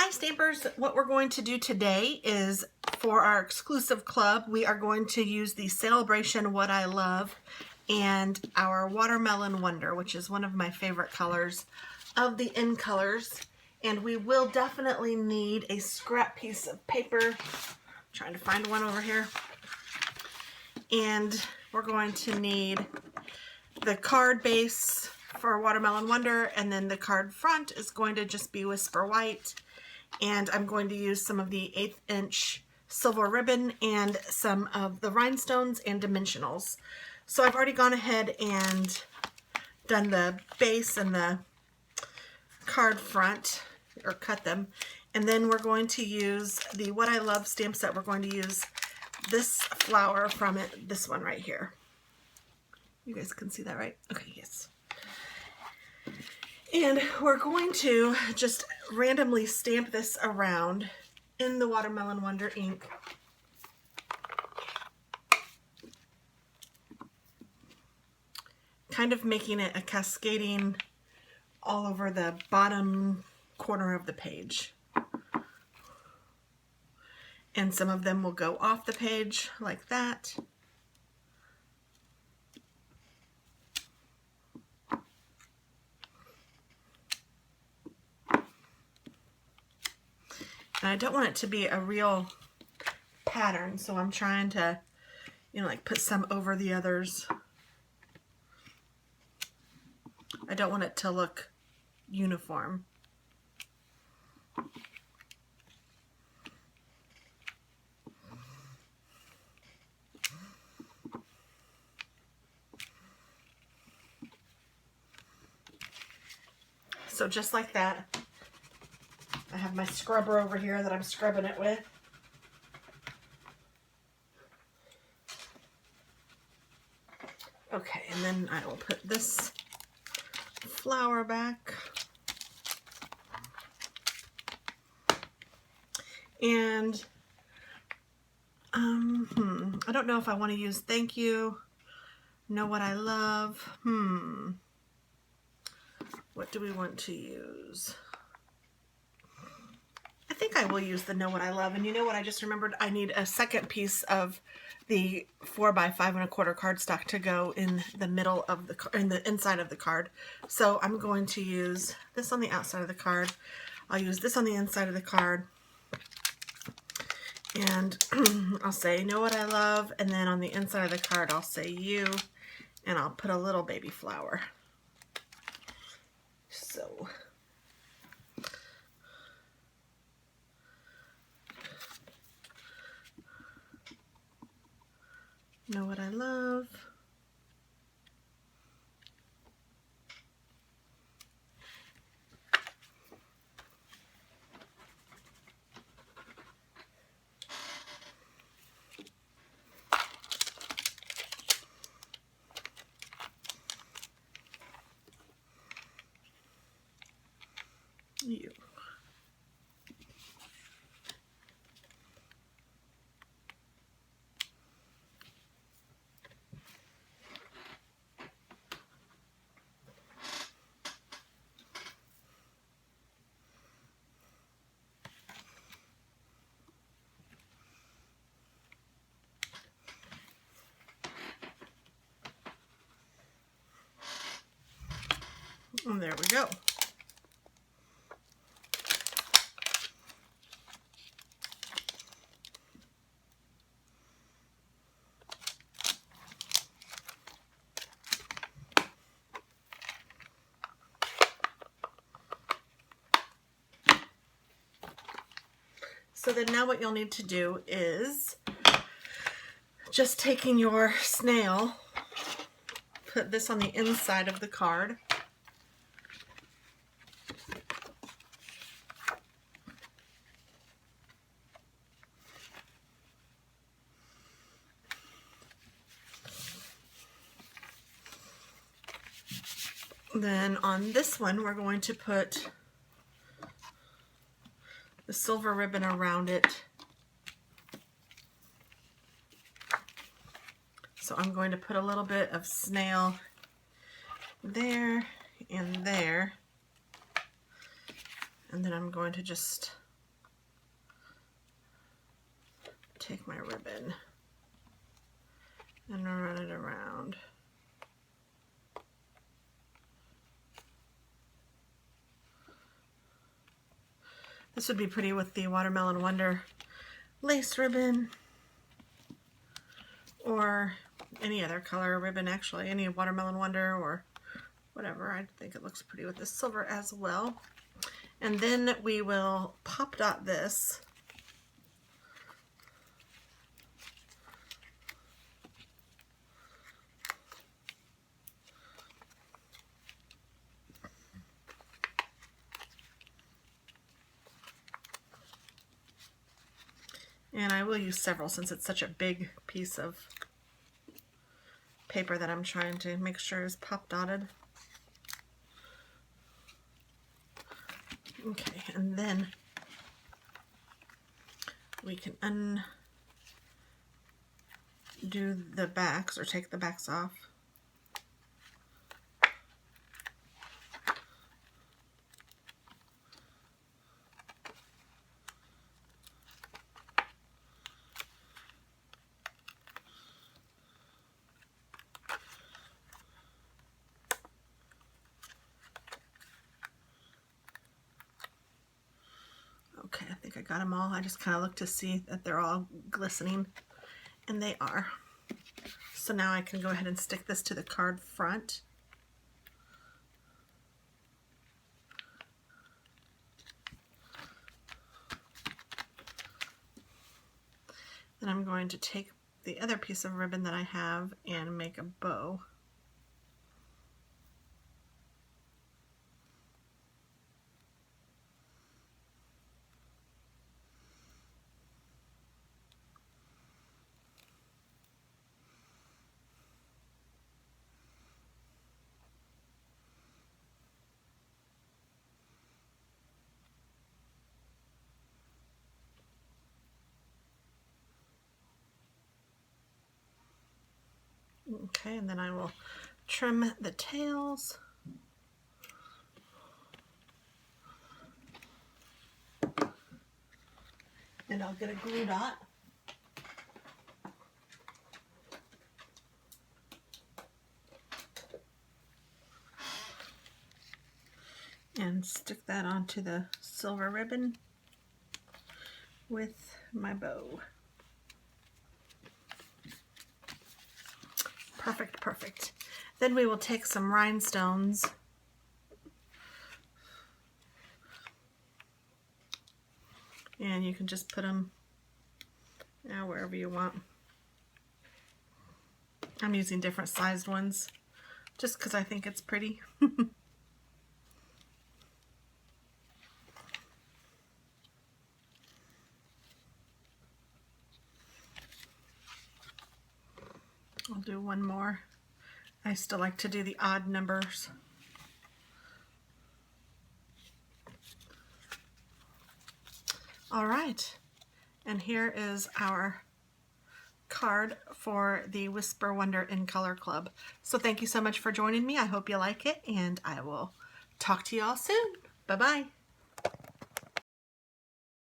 Hi Stampers, what we're going to do today is for our exclusive club, we are going to use the Celebration What I Love and our Watermelon Wonder, which is one of my favorite colors of the in colors. And we will definitely need a scrap piece of paper. I'm trying to find one over here. And we're going to need the card base for Watermelon Wonder, and then the card front is going to just be Whisper White. And I'm going to use some of the 1/8 inch silver ribbon and some of the rhinestones and dimensionals. So I've already gone ahead and done the base and the card front, or cut them. And then we're going to use the What I Love stamp set. We're going to use this flower from it, this one right here. You guys can see that, right? Okay, yes. And we're going to just randomly stamp this around in the Watermelon Wonder ink. Kind of making it a cascading all over the bottom corner of the page. And some of them will go off the page like that. And I don't want it to be a real pattern, so I'm trying to, like put some over the others. I don't want it to look uniform. So just like that. I have my scrubber over here that I'm scrubbing it with. Okay, and then I will put this flower back. And I don't know if I want to use thank you, know what I love. What do we want to use? I think I will use the Know What I Love. And you know what? I just remembered I need a second piece of the 4x5 1/4 cardstock to go in the middle of the inside of the card. So I'm going to use this on the outside of the card. I'll use this on the inside of the card. And I'll say Know What I Love, and then on the inside of the card I'll say you, and I'll put a little baby flower. So Know What I Love. You. And there we go. So then now what you'll need to do is just taking your snail, put this on the inside of the card. Then on this one, we're going to put the silver ribbon around it. So I'm going to put a little bit of snail there and there. And then I'm going to just take my ribbon and run it around. This would be pretty with the Watermelon Wonder lace ribbon, or any other color ribbon, actually, any Watermelon Wonder or whatever. I think it looks pretty with this silver as well. And then we will pop dot this. And I will use several since it's such a big piece of paper that I'm trying to make sure is pop dotted. Okay, and then we can undo the backs or take the backs off. Okay, I think I got them all. I just kind of look to see that they're all glistening, and they are. So now I can go ahead and stick this to the card front. Then I'm going to take the other piece of ribbon that I have and make a bow. Okay, and then I will trim the tails. And I'll get a glue dot. And stick that onto the silver ribbon with my bow. Perfect, perfect. Then we will take some rhinestones and you can just put them wherever you want. I'm using different sized ones just because I think it's pretty. I'll do one more. I still like to do the odd numbers. All right, and here is our card for the Whisper Wonder in Color Club. So thank you so much for joining me. I hope you like it, and I will talk to you all soon. Bye-bye.